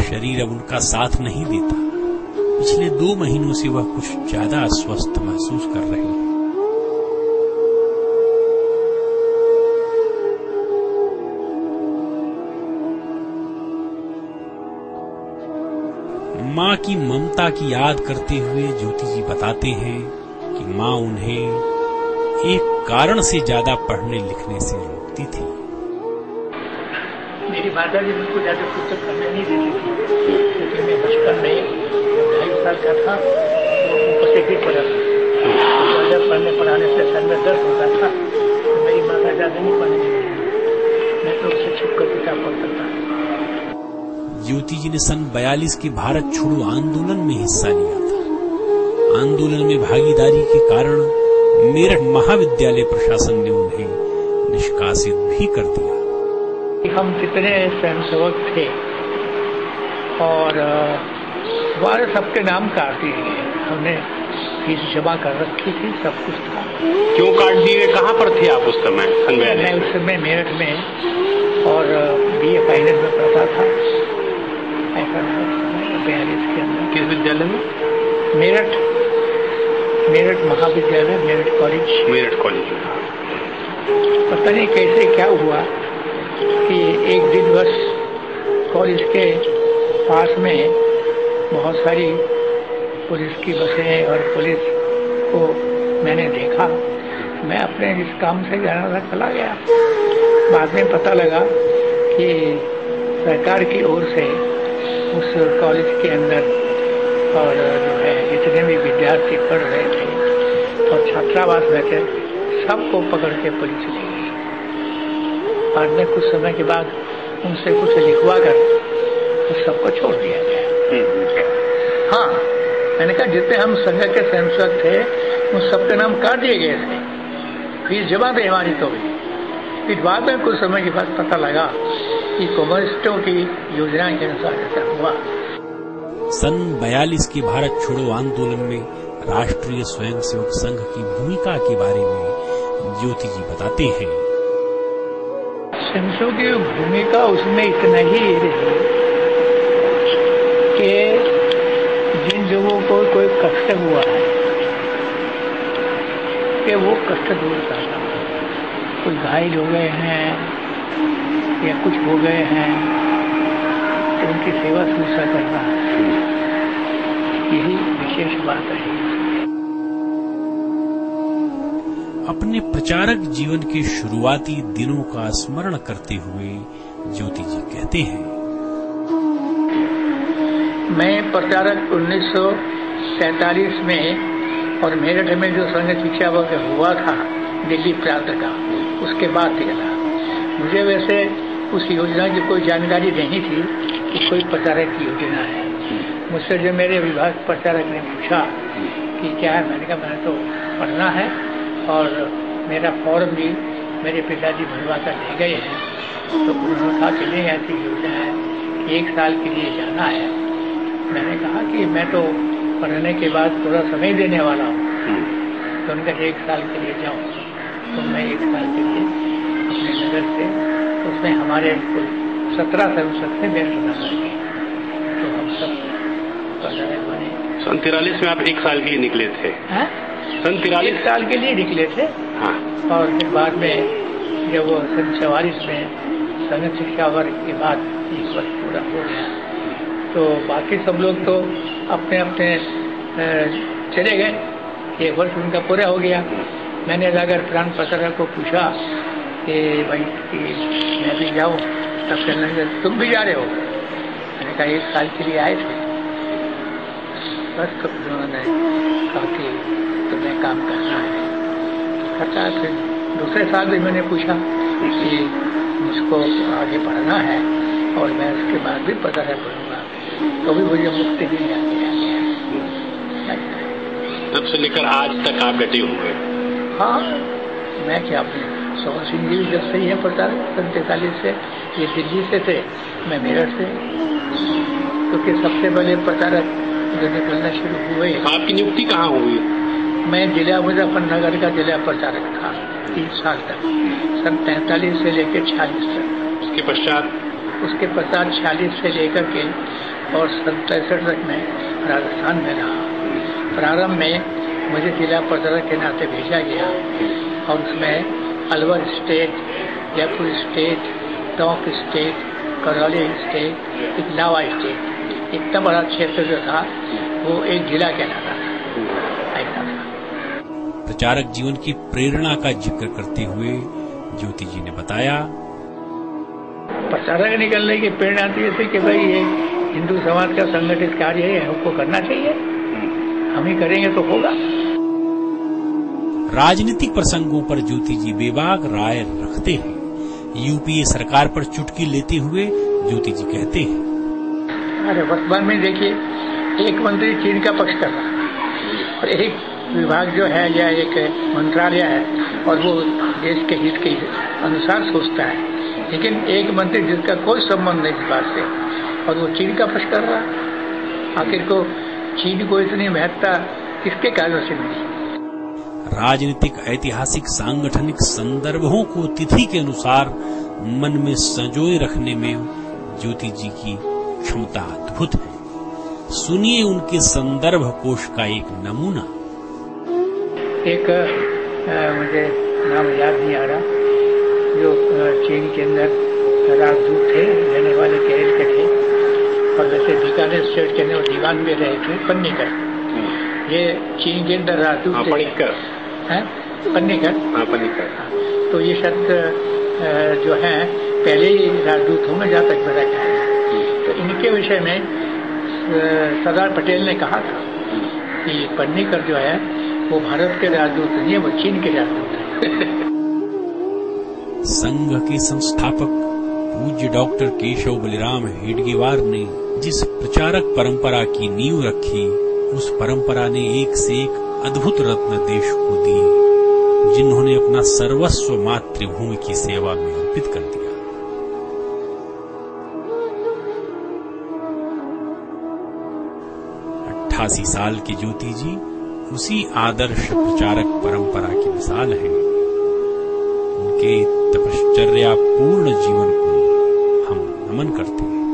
शरीर अब उनका साथ नहीं देता। पिछले 2 महीनों से वह कुछ ज्यादा अस्वस्थ महसूस कर रहे हैं। माँ की ममता की याद करते हुए ज्योति जी बताते हैं कि माँ उन्हें एक कारण से ज्यादा पढ़ने लिखने से रोकती थी। मेरी माता जी मुझको ज्यादा पुस्तक पढ़ने नहीं देती थी, क्योंकि मैं बचपन में 2.5 साल का था तो ऊपर से भी पढ़ा था। ज्यादा पढ़ने पढ़ाने से सर में दर्द होता था, तो मेरी माता ज्यादा नहीं पढ़ने देती। मैं तो उससे छुप कर किताब पढ़ता था। ज्योति जी ने सन 42 के भारत छोड़ो आंदोलन में हिस्सा लिया था। आंदोलन में भागीदारी के कारण मेरठ महाविद्यालय प्रशासन ने उन्हें निष्कासित भी कर दिया। हम जितने स्वयंसेवक थे और हमारे सबके नाम काट दिए। हमने फीस जमा कर रखी थी, सब कुछ था। क्यों काट दिए? कहाँ पर थे आप उस समय? मैं उस समय मेरठ में और BA फाइनेंस में पढ़ता था। 42 के अंदर। किस विद्यालय में? मेरठ महाविद्यालय, मेरठ कॉलेज। पता नहीं कैसे क्या हुआ कि एक दिन बस कॉलेज के पास में बहुत सारी पुलिस की बसें और पुलिस को मैंने देखा। मैं अपने जिस काम से जाना था चला गया। बाद में पता लगा कि सरकार की ओर से उस कॉलेज के अंदर और जो है जितने भी विद्यार्थी पढ़ रहे थे और छात्रावास में थे, सबको पकड़ के पुलिस ले गई। बाद में कुछ समय के बाद उनसे कुछ लिखवा कर उस सबको छोड़ दिया गया। हाँ, मैंने कहा जितने हम संघ के स्वयंसेवक थे उन सबके नाम काट दिए गए थे, फीस जमा थे हमारी तो भी। फिर बाद में कुछ समय के बाद पता लगा कि कम्युनिस्टों की योजना के अनुसार ऐसा हुआ। सन 42 के भारत छोड़ो आंदोलन में राष्ट्रीय स्वयंसेवक संघ की भूमिका के बारे में ज्योति जी बताते हैं। स्वयंसेवकों की भूमिका उसमें इतना ही रही कि जिन लोगों को कोई कष्ट हुआ है कि वो कष्ट दूर करना। कोई घायल हो गए हैं या कुछ हो गए हैं तो उनकी सेवा शुश्रूषा करना, यही विशेष बात है। अपने प्रचारक जीवन के शुरुआती दिनों का स्मरण करते हुए ज्योति जी कहते हैं, मैं प्रचारक 1947 में और मेरठ में जो संघ शिक्षा वर्ग हुआ था दिल्ली प्रांत का, उसके बाद निकला। मुझे वैसे उस योजना की कोई जानकारी नहीं थी कि कोई प्रचारक की योजना है। मुझसे जब मेरे विभाग प्रचारक ने पूछा कि क्या है, मैंने कहा मैंने तो पढ़ना है और मेरा फॉर्म भी मेरे पिताजी भरवा कर ले गए हैं। तो उन्होंने कहा कि नहीं, ऐसी योजना है कि 1 साल के लिए जाना है। मैंने कहा कि मैं तो पढ़ने के बाद थोड़ा समय देने वाला हूँ। तो उनका 1 साल के लिए जाऊँ, तो मैं 1 साल के लिए अपने नगर से, उसमें हमारे कुल 17 स्वयंसेवक थे मेरठ नगर के, तो हम सब प्रचारक बने। सन 43 में आप 1 साल के लिए निकले थे? सन 43 1 साल के लिए निकले थे। हाँ। और फिर बाद में जब वो सन 44 में संघ शिक्षा वर्ग के बाद 1 वर्ष पूरा हो गया, तो बाकी सब लोग तो अपने अपने चले गए। 1 वर्ष उनका पूरा हो गया। मैंने जाकर प्राण प्रचारक को पूछा कि भाई कि मैं भी जाऊँ, तब कहने लगे तुम भी जा रहे हो? मैंने कहा 1 साल के लिए आए थे बस। तो उन्होंने कहा कि तुम्हें काम करना है, करता है। फिर दूसरे साल भी मैंने पूछा कि मुझको आगे पढ़ना है और मैं उसके बाद भी प्रचारक बनूंगा, तो भी मुझे मुक्ति नहीं आती है। तब से लेकर आज तक आप डटे हुए? हाँ, मैं क्या, अपने सोहन सिंह जी जब से ही है प्रचारक, सन 43 से। ये दिल्ली से थे, मैं मेरठ से, क्योंकि सबसे पहले प्रचारक जो निकलना शुरू हुए। आपकी नियुक्ति कहाँ हुई? मैं जिला मुजफ्फरनगर का जिला प्रचारक था 3 साल तक, सन 45 से लेकर 46 तक। उसके पश्चात 46 से लेकर के और 67 में राजस्थान में रहा। प्रारंभ में मुझे जिला प्रचारक के नाते भेजा गया और उसमें Alwar state, Jaipur state, Tonk state, Karauli state, Allahabad state, इतना बड़ा क्षेत्र जो था वो एक जिला कहलाता था, ऐसा था। प्रचारक जीवन की प्रेरणा का जिक्र करते हुए ज्योति जी ने बताया, प्रचारक निकलने की प्रेरणा थी ऐसे कि भाई ये हिंदू समाज का संगठित कार्य है, हमको करना चाहिए, हम ही करेंगे तो होगा। राजनीतिक प्रसंगों पर ज्योति जी बेबाक राय रखते हैं। यूपीए सरकार पर चुटकी लेते हुए ज्योति जी कहते हैं, अरे वर्तमान में देखिए, एक मंत्री चीन का पक्ष कर रहा है और एक विभाग जो है या एक मंत्रालय है और वो देश के हित के अनुसार सोचता है, लेकिन एक मंत्री जिसका कोई संबंध नहीं इस बात से और वो चीन का पक्ष कर रहा है। आखिर को चीन को इतनी महत्ता किसके कारण से मिली? राजनीतिक, ऐतिहासिक, सांगठनिक संदर्भों को तिथि के अनुसार मन में संजोए रखने में ज्योति जी की क्षमता अद्भुत है। सुनिए उनके संदर्भ कोश का एक नमूना। एक मुझे नाम याद नहीं आ रहा, जो चीन के अंदर राजदूत थे, रहने वाले केरल के थे और वैसे बीकानेर स्टेट के अंदर दीवान में रहे थे, पन्नीकर। ये चीन के अंदर राजदूत थे। पन्नीकर। तो ये शब्द जो है पहले ही राजदूत होंगे, जहाँ तक मेरा ख्याल है। तो इनके विषय में सरदार पटेल ने कहा था कि पन्नीकर जो है वो भारत के राजदूत नहीं है, वो चीन के राजदूत है। संघ के संस्थापक पूज्य डॉक्टर केशव बलिराम हेडगेवार ने जिस प्रचारक परंपरा की नींव रखी, उस परंपरा ने एक से एक अद्भुत रत्न देश को दिए, जिन्होंने अपना सर्वस्व मातृभूमि की सेवा में अर्पित कर दिया। 88 साल के ज्योति जी उसी आदर्श प्रचारक परंपरा की मिसाल है। उनके तपश्चर्या पूर्ण जीवन को हम नमन करते हैं।